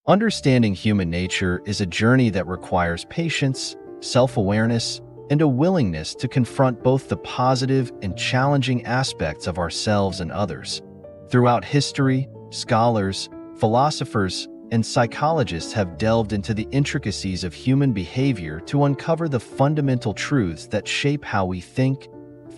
Understanding human nature is a journey that requires patience, self-awareness, and a willingness to confront both the positive and challenging aspects of ourselves and others. Throughout history, scholars, philosophers, and psychologists have delved into the intricacies of human behavior to uncover the fundamental truths that shape how we think,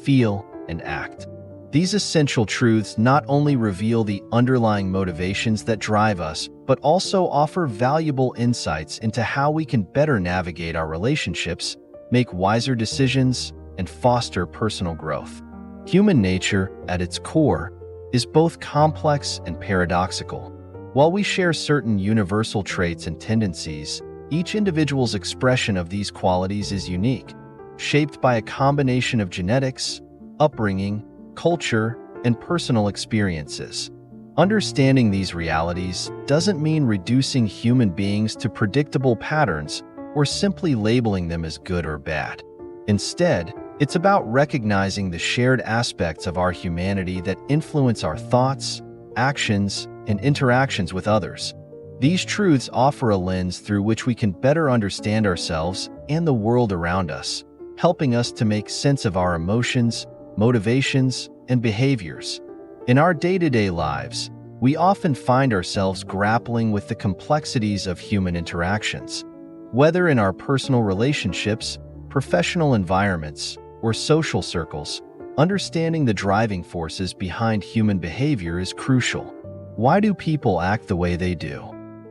feel, and act. These essential truths not only reveal the underlying motivations that drive us, but also offer valuable insights into how we can better navigate our relationships, make wiser decisions, and foster personal growth. Human nature, at its core, is both complex and paradoxical. While we share certain universal traits and tendencies, each individual's expression of these qualities is unique, shaped by a combination of genetics, upbringing, culture, and personal experiences. Understanding these realities doesn't mean reducing human beings to predictable patterns or simply labeling them as good or bad. Instead, it's about recognizing the shared aspects of our humanity that influence our thoughts, actions, and interactions with others. These truths offer a lens through which we can better understand ourselves and the world around us, helping us to make sense of our emotions, motivations, and behaviors. In our day-to-day lives, we often find ourselves grappling with the complexities of human interactions. Whether in our personal relationships, professional environments, or social circles, understanding the driving forces behind human behavior is crucial. Why do people act the way they do?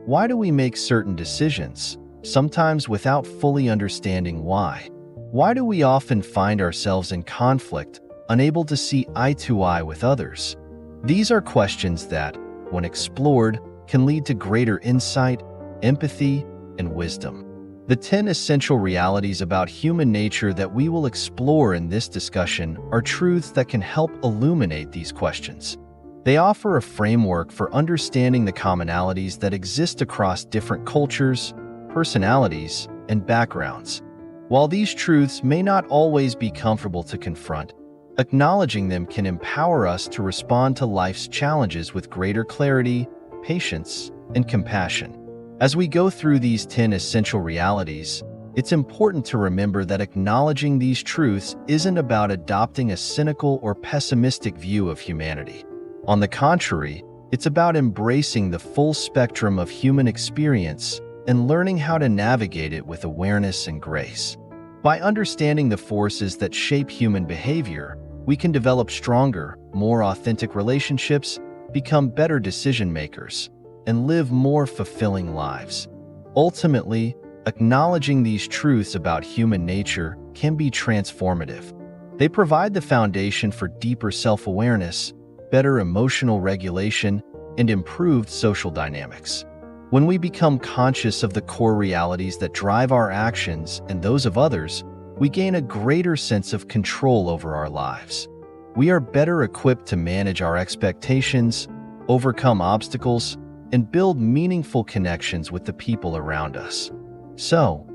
Why do we make certain decisions, sometimes without fully understanding why? Why do we often find ourselves in conflict, unable to see eye to eye with others? These are questions that, when explored, can lead to greater insight, empathy, and wisdom. The 10 essential realities about human nature that we will explore in this discussion are truths that can help illuminate these questions. They offer a framework for understanding the commonalities that exist across different cultures, personalities, and backgrounds. While these truths may not always be comfortable to confront, acknowledging them can empower us to respond to life's challenges with greater clarity, patience, and compassion. As we go through these 10 essential realities, it's important to remember that acknowledging these truths isn't about adopting a cynical or pessimistic view of humanity. On the contrary, it's about embracing the full spectrum of human experience and learning how to navigate it with awareness and grace. By understanding the forces that shape human behavior, we can develop stronger, more authentic relationships, become better decision makers, and live more fulfilling lives. Ultimately, acknowledging these truths about human nature can be transformative. They provide the foundation for deeper self-awareness, better emotional regulation, and improved social dynamics. When we become conscious of the core realities that drive our actions and those of others, we gain a greater sense of control over our lives. We are better equipped to manage our expectations, overcome obstacles, and build meaningful connections with the people around us. So,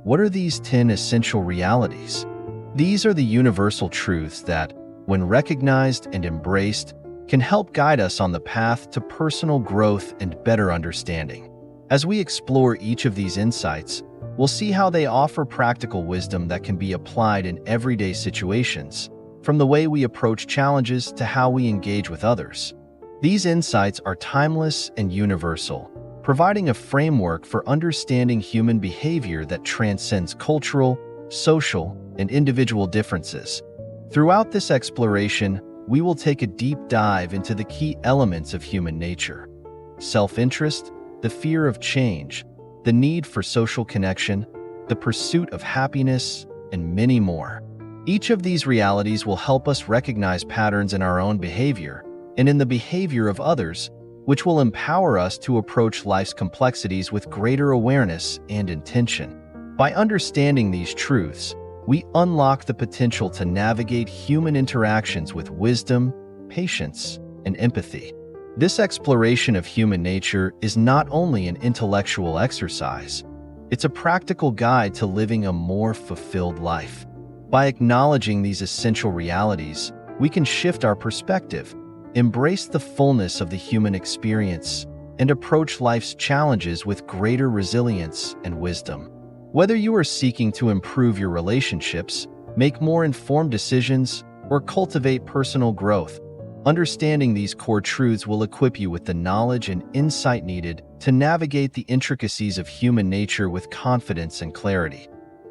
what are these 10 essential realities? These are the universal truths that, when recognized and embraced, can help guide us on the path to personal growth and better understanding. As we explore each of these insights, we'll see how they offer practical wisdom that can be applied in everyday situations, from the way we approach challenges to how we engage with others. These insights are timeless and universal, providing a framework for understanding human behavior that transcends cultural, social, and individual differences. Throughout this exploration, we will take a deep dive into the key elements of human nature: self-interest, the fear of change, the need for social connection, the pursuit of happiness, and many more. Each of these realities will help us recognize patterns in our own behavior and in the behavior of others, which will empower us to approach life's complexities with greater awareness and intention. By understanding these truths, we unlock the potential to navigate human interactions with wisdom, patience, and empathy. This exploration of human nature is not only an intellectual exercise, it's a practical guide to living a more fulfilled life. By acknowledging these essential realities, we can shift our perspective, embrace the fullness of the human experience, and approach life's challenges with greater resilience and wisdom. Whether you are seeking to improve your relationships, make more informed decisions, or cultivate personal growth, understanding these core truths will equip you with the knowledge and insight needed to navigate the intricacies of human nature with confidence and clarity.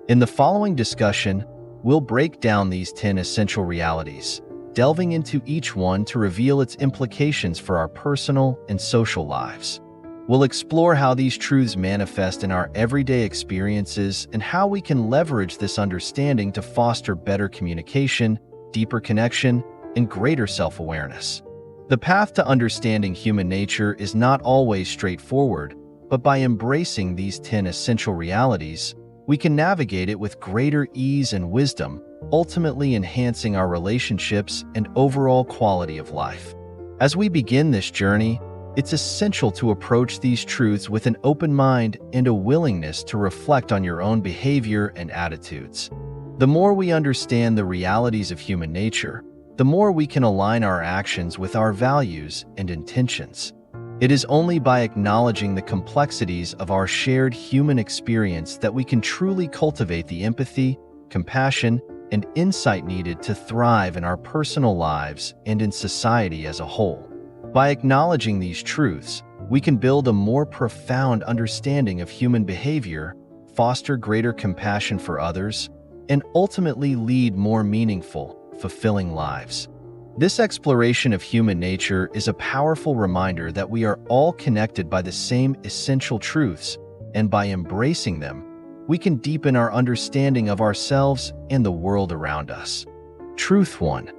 In the following discussion, we'll break down these 10 essential realities, delving into each one to reveal its implications for our personal and social lives. We'll explore how these truths manifest in our everyday experiences and how we can leverage this understanding to foster better communication, deeper connection, and greater self-awareness. The path to understanding human nature is not always straightforward, but by embracing these 10 essential realities, we can navigate it with greater ease and wisdom, ultimately enhancing our relationships and overall quality of life. As we begin this journey, it's essential to approach these truths with an open mind and a willingness to reflect on your own behavior and attitudes. The more we understand the realities of human nature, the more we can align our actions with our values and intentions. It is only by acknowledging the complexities of our shared human experience that we can truly cultivate the empathy, compassion, and insight needed to thrive in our personal lives and in society as a whole. By acknowledging these truths, we can build a more profound understanding of human behavior, foster greater compassion for others, and ultimately lead more meaningful, fulfilling lives. This exploration of human nature is a powerful reminder that we are all connected by the same essential truths, and by embracing them, we can deepen our understanding of ourselves and the world around us. Truth 1.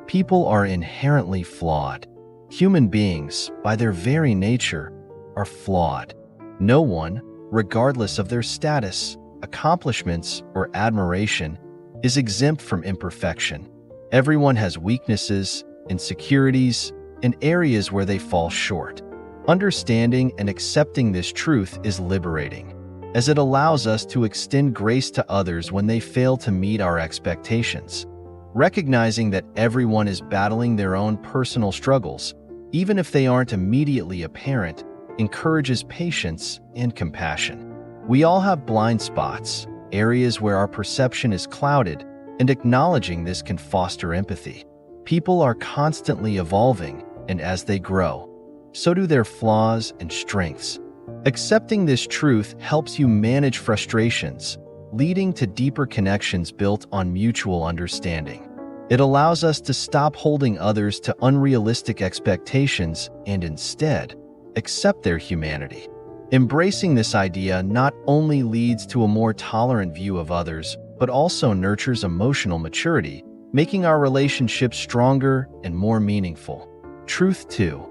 People are inherently flawed. Human beings, by their very nature, are flawed. No one, regardless of their status, accomplishments, or admiration, is exempt from imperfection. Everyone has weaknesses, insecurities, and areas where they fall short. Understanding and accepting this truth is liberating, as it allows us to extend grace to others when they fail to meet our expectations. Recognizing that everyone is battling their own personal struggles, even if they aren't immediately apparent, encourages patience and compassion. We all have blind spots, areas where our perception is clouded, and acknowledging this can foster empathy. People are constantly evolving, and as they grow, so do their flaws and strengths. Accepting this truth helps you manage frustrations, leading to deeper connections built on mutual understanding. It allows us to stop holding others to unrealistic expectations and instead accept their humanity. Embracing this idea not only leads to a more tolerant view of others, but also nurtures emotional maturity, making our relationships stronger and more meaningful. Truth 2.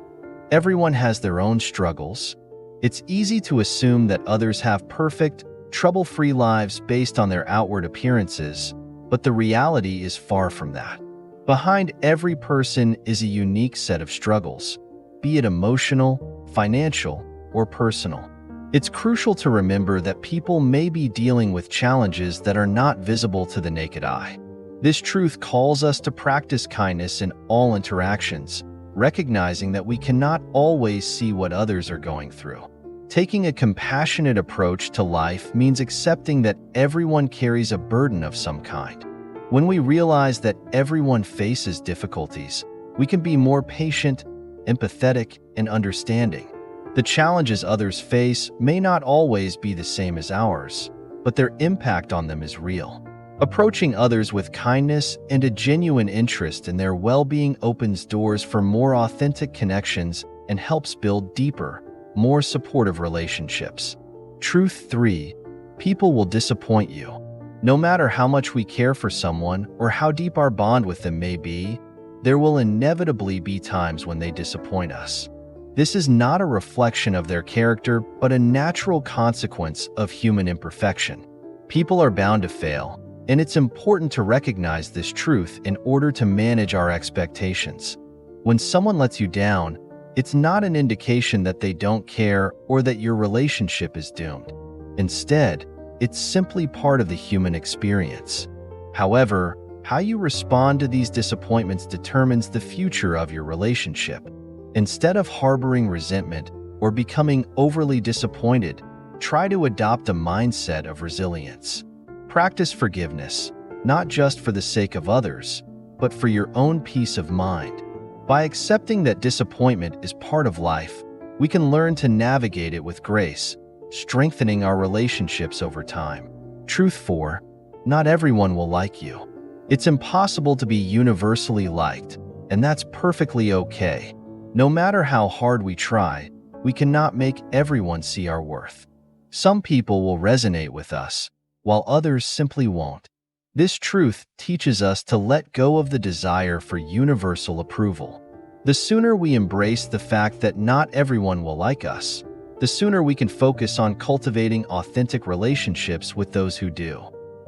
Everyone has their own struggles. It's easy to assume that others have perfect, trouble-free lives based on their outward appearances, but the reality is far from that. Behind every person is a unique set of struggles, be it emotional, financial, or personal. It's crucial to remember that people may be dealing with challenges that are not visible to the naked eye. This truth calls us to practice kindness in all interactions, recognizing that we cannot always see what others are going through. Taking a compassionate approach to life means accepting that everyone carries a burden of some kind. When we realize that everyone faces difficulties, we can be more patient, empathetic, and understanding. The challenges others face may not always be the same as ours, but their impact on them is real. Approaching others with kindness and a genuine interest in their well-being opens doors for more authentic connections and helps build deeper, more supportive relationships. Truth 3. People will disappoint you. No matter how much we care for someone or how deep our bond with them may be, there will inevitably be times when they disappoint us. This is not a reflection of their character, but a natural consequence of human imperfection. People are bound to fail, and it's important to recognize this truth in order to manage our expectations. When someone lets you down, it's not an indication that they don't care or that your relationship is doomed. Instead, it's simply part of the human experience. However, how you respond to these disappointments determines the future of your relationship. Instead of harboring resentment, or becoming overly disappointed, try to adopt a mindset of resilience. Practice forgiveness, not just for the sake of others, but for your own peace of mind. By accepting that disappointment is part of life, we can learn to navigate it with grace, strengthening our relationships over time. Truth 4. Not everyone will like you. It's impossible to be universally liked, and that's perfectly okay. No matter how hard we try, we cannot make everyone see our worth. Some people will resonate with us, while others simply won't. This truth teaches us to let go of the desire for universal approval. The sooner we embrace the fact that not everyone will like us, the sooner we can focus on cultivating authentic relationships with those who do.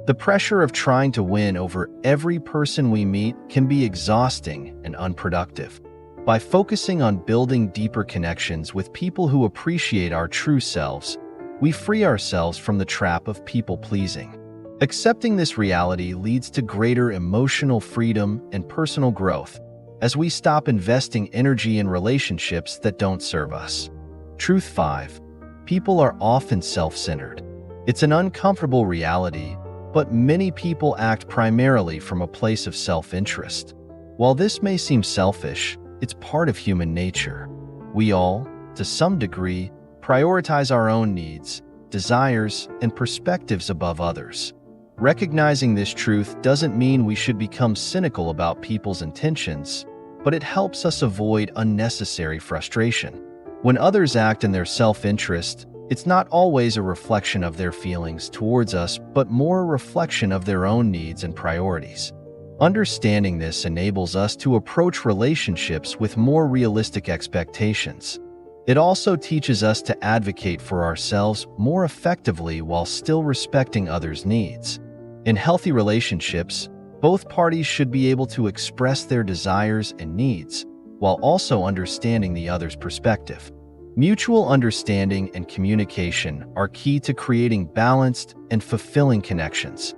The pressure of trying to win over every person we meet can be exhausting and unproductive. By focusing on building deeper connections with people who appreciate our true selves, we free ourselves from the trap of people-pleasing. Accepting this reality leads to greater emotional freedom and personal growth as we stop investing energy in relationships that don't serve us. Truth 5. People are often self-centered. It's an uncomfortable reality, but many people act primarily from a place of self-interest. While this may seem selfish, it's part of human nature. We all, to some degree, prioritize our own needs, desires, and perspectives above others. Recognizing this truth doesn't mean we should become cynical about people's intentions, but it helps us avoid unnecessary frustration. When others act in their self-interest, it's not always a reflection of their feelings towards us, but more a reflection of their own needs and priorities. Understanding this enables us to approach relationships with more realistic expectations. It also teaches us to advocate for ourselves more effectively while still respecting others' needs. In healthy relationships, both parties should be able to express their desires and needs, while also understanding the other's perspective. Mutual understanding and communication are key to creating balanced and fulfilling connections.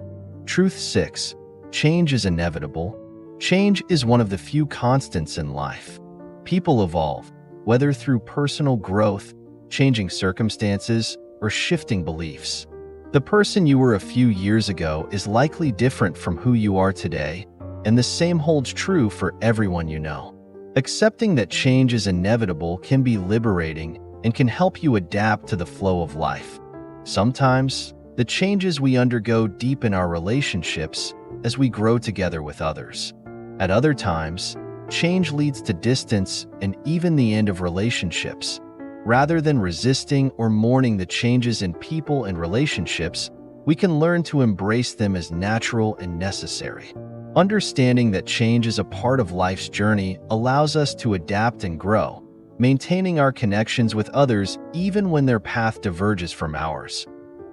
Truth 6. Change is inevitable. Change is one of the few constants in life. People evolve, whether through personal growth, changing circumstances, or shifting beliefs. The person you were a few years ago is likely different from who you are today, and the same holds true for everyone you know. Accepting that change is inevitable can be liberating and can help you adapt to the flow of life. Sometimes, the changes we undergo deepen our relationships as we grow together with others. At other times, change leads to distance and even the end of relationships. Rather than resisting or mourning the changes in people and relationships, we can learn to embrace them as natural and necessary. Understanding that change is a part of life's journey allows us to adapt and grow, maintaining our connections with others even when their path diverges from ours.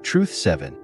Truth 7.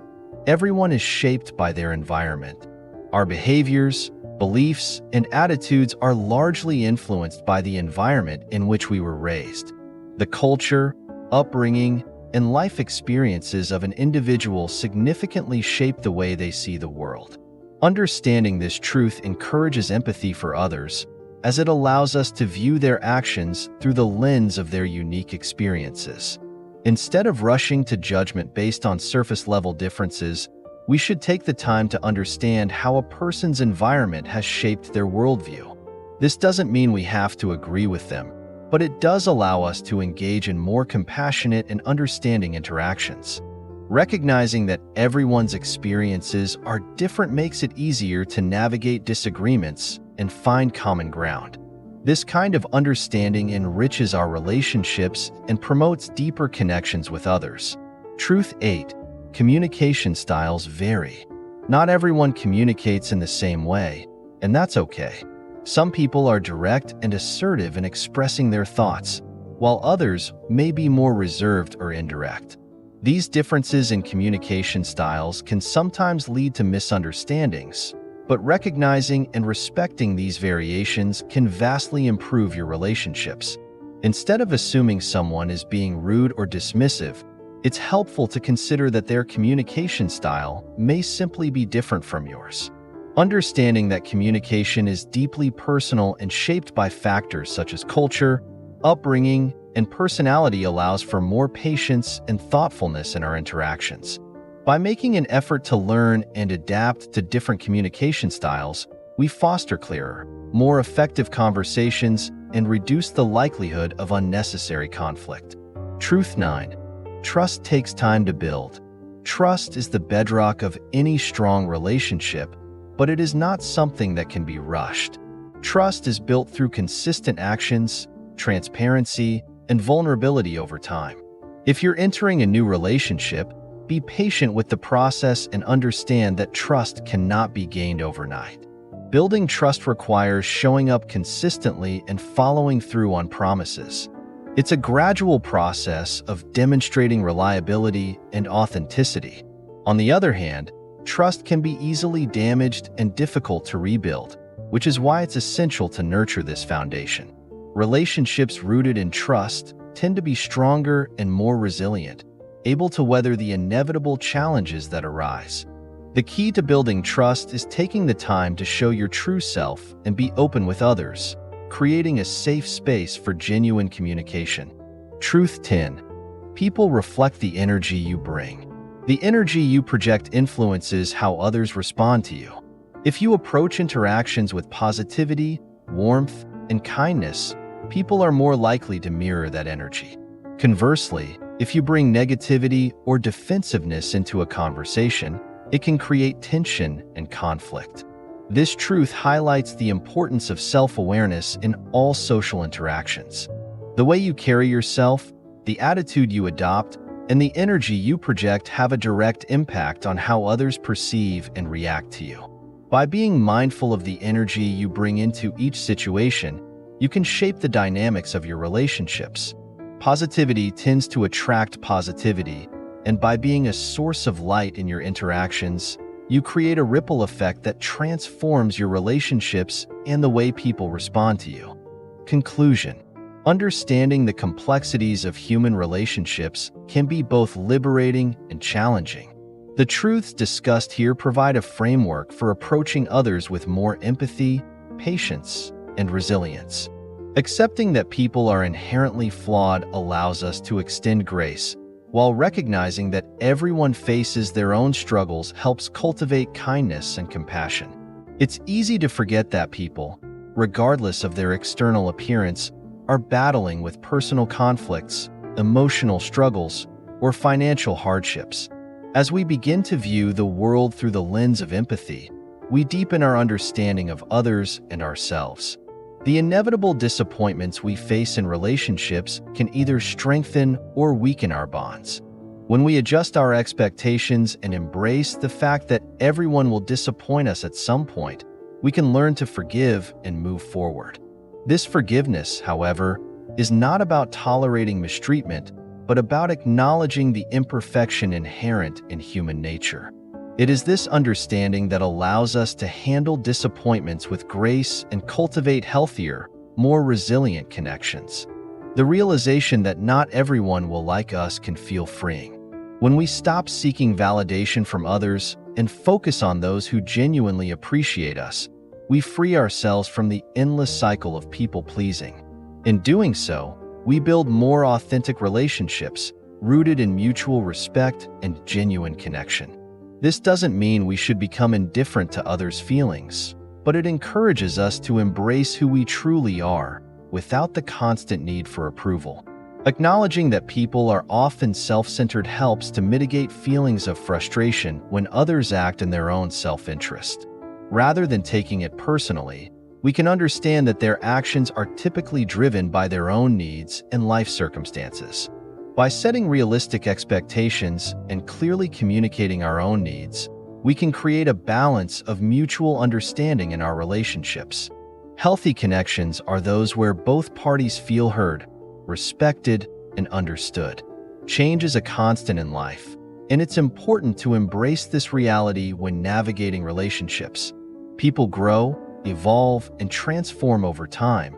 Everyone is shaped by their environment. Our behaviors, beliefs, and attitudes are largely influenced by the environment in which we were raised. The culture, upbringing, and life experiences of an individual significantly shape the way they see the world. Understanding this truth encourages empathy for others, as it allows us to view their actions through the lens of their unique experiences. Instead of rushing to judgment based on surface-level differences, we should take the time to understand how a person's environment has shaped their worldview. This doesn't mean we have to agree with them, but it does allow us to engage in more compassionate and understanding interactions. Recognizing that everyone's experiences are different makes it easier to navigate disagreements and find common ground. This kind of understanding enriches our relationships and promotes deeper connections with others. Truth 8. Communication styles vary. Not everyone communicates in the same way, and that's okay. Some people are direct and assertive in expressing their thoughts, while others may be more reserved or indirect. These differences in communication styles can sometimes lead to misunderstandings, but recognizing and respecting these variations can vastly improve your relationships. Instead of assuming someone is being rude or dismissive, it's helpful to consider that their communication style may simply be different from yours. Understanding that communication is deeply personal and shaped by factors such as culture, upbringing, and personality allows for more patience and thoughtfulness in our interactions. By making an effort to learn and adapt to different communication styles, we foster clearer, more effective conversations and reduce the likelihood of unnecessary conflict. Truth 9. Trust takes time to build. Trust is the bedrock of any strong relationship, but it is not something that can be rushed. Trust is built through consistent actions, transparency, and vulnerability over time. If you're entering a new relationship, be patient with the process and understand that trust cannot be gained overnight. Building trust requires showing up consistently and following through on promises. It's a gradual process of demonstrating reliability and authenticity. On the other hand, trust can be easily damaged and difficult to rebuild, which is why it's essential to nurture this foundation. Relationships rooted in trust tend to be stronger and more resilient, able to weather the inevitable challenges that arise. The key to building trust is taking the time to show your true self and be open with others, creating a safe space for genuine communication. Truth 10. People reflect the energy you bring. The energy you project influences how others respond to you. If you approach interactions with positivity, warmth, and kindness, people are more likely to mirror that energy. Conversely, if you bring negativity or defensiveness into a conversation, it can create tension and conflict. This truth highlights the importance of self-awareness in all social interactions. The way you carry yourself, the attitude you adopt, and the energy you project have a direct impact on how others perceive and react to you. By being mindful of the energy you bring into each situation, you can shape the dynamics of your relationships. Positivity tends to attract positivity, and by being a source of light in your interactions, you create a ripple effect that transforms your relationships and the way people respond to you. Conclusion. Understanding the complexities of human relationships can be both liberating and challenging. The truths discussed here provide a framework for approaching others with more empathy, patience, and resilience. Accepting that people are inherently flawed allows us to extend grace, while recognizing that everyone faces their own struggles helps cultivate kindness and compassion. It's easy to forget that people, regardless of their external appearance, are battling with personal conflicts, emotional struggles, or financial hardships. As we begin to view the world through the lens of empathy, we deepen our understanding of others and ourselves. The inevitable disappointments we face in relationships can either strengthen or weaken our bonds. When we adjust our expectations and embrace the fact that everyone will disappoint us at some point, we can learn to forgive and move forward. This forgiveness, however, is not about tolerating mistreatment, but about acknowledging the imperfection inherent in human nature. It is this understanding that allows us to handle disappointments with grace and cultivate healthier, more resilient connections. The realization that not everyone will like us can feel freeing. When we stop seeking validation from others and focus on those who genuinely appreciate us, we free ourselves from the endless cycle of people-pleasing. In doing so, we build more authentic relationships rooted in mutual respect and genuine connection. This doesn't mean we should become indifferent to others' feelings, but it encourages us to embrace who we truly are without the constant need for approval. Acknowledging that people are often self-centered helps to mitigate feelings of frustration when others act in their own self-interest. Rather than taking it personally, we can understand that their actions are typically driven by their own needs and life circumstances. By setting realistic expectations and clearly communicating our own needs, we can create a balance of mutual understanding in our relationships. Healthy connections are those where both parties feel heard, respected, and understood. Change is a constant in life, and it's important to embrace this reality when navigating relationships. People grow, evolve, and transform over time,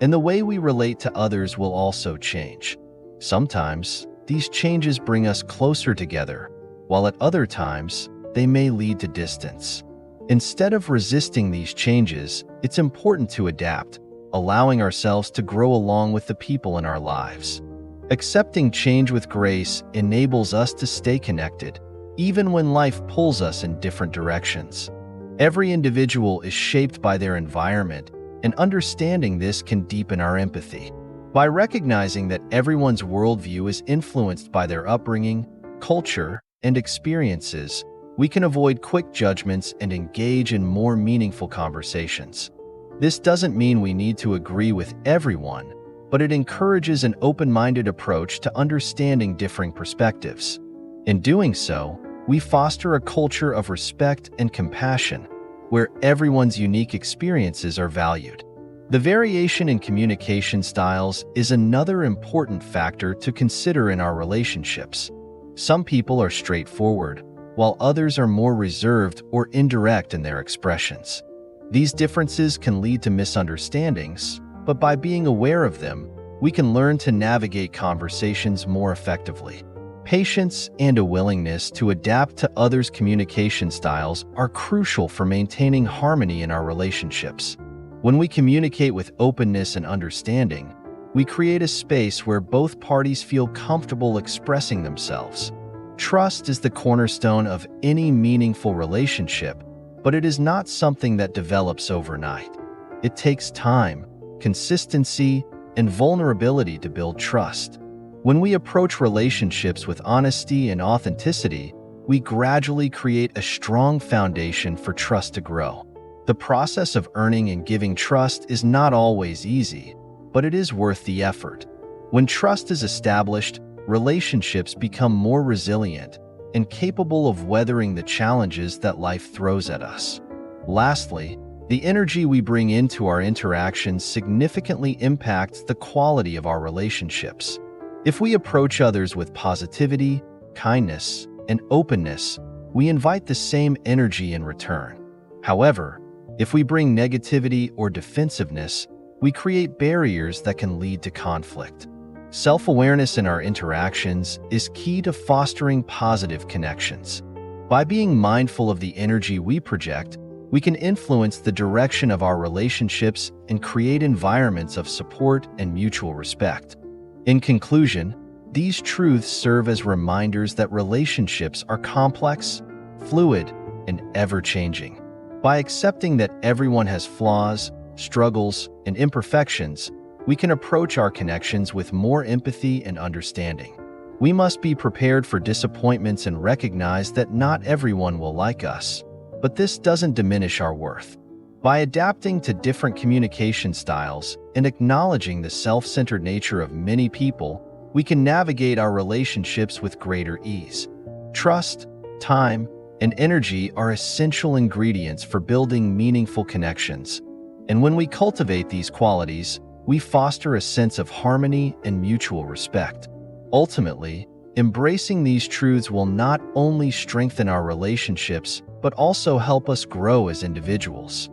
and the way we relate to others will also change. Sometimes, these changes bring us closer together, while at other times, they may lead to distance. Instead of resisting these changes, it's important to adapt, allowing ourselves to grow along with the people in our lives. Accepting change with grace enables us to stay connected, even when life pulls us in different directions. Every individual is shaped by their environment, and understanding this can deepen our empathy. By recognizing that everyone's worldview is influenced by their upbringing, culture, and experiences, we can avoid quick judgments and engage in more meaningful conversations. This doesn't mean we need to agree with everyone, but it encourages an open-minded approach to understanding differing perspectives. In doing so, we foster a culture of respect and compassion, where everyone's unique experiences are valued. The variation in communication styles is another important factor to consider in our relationships. Some people are straightforward, while others are more reserved or indirect in their expressions. These differences can lead to misunderstandings, but by being aware of them, we can learn to navigate conversations more effectively. Patience and a willingness to adapt to others' communication styles are crucial for maintaining harmony in our relationships. When we communicate with openness and understanding, we create a space where both parties feel comfortable expressing themselves. Trust is the cornerstone of any meaningful relationship, but it is not something that develops overnight. It takes time, consistency, and vulnerability to build trust. When we approach relationships with honesty and authenticity, we gradually create a strong foundation for trust to grow. The process of earning and giving trust is not always easy, but it is worth the effort. When trust is established, relationships become more resilient and capable of weathering the challenges that life throws at us. Lastly, the energy we bring into our interactions significantly impacts the quality of our relationships. If we approach others with positivity, kindness, and openness, we invite the same energy in return. However, if we bring negativity or defensiveness, we create barriers that can lead to conflict. Self-awareness in our interactions is key to fostering positive connections. By being mindful of the energy we project, we can influence the direction of our relationships and create environments of support and mutual respect. In conclusion, these truths serve as reminders that relationships are complex, fluid, and ever-changing. By accepting that everyone has flaws, struggles, and imperfections, we can approach our connections with more empathy and understanding. We must be prepared for disappointments and recognize that not everyone will like us, but this doesn't diminish our worth. By adapting to different communication styles and acknowledging the self-centered nature of many people, we can navigate our relationships with greater ease. Trust, time, and energy are essential ingredients for building meaningful connections. And when we cultivate these qualities, we foster a sense of harmony and mutual respect. Ultimately, embracing these truths will not only strengthen our relationships, but also help us grow as individuals.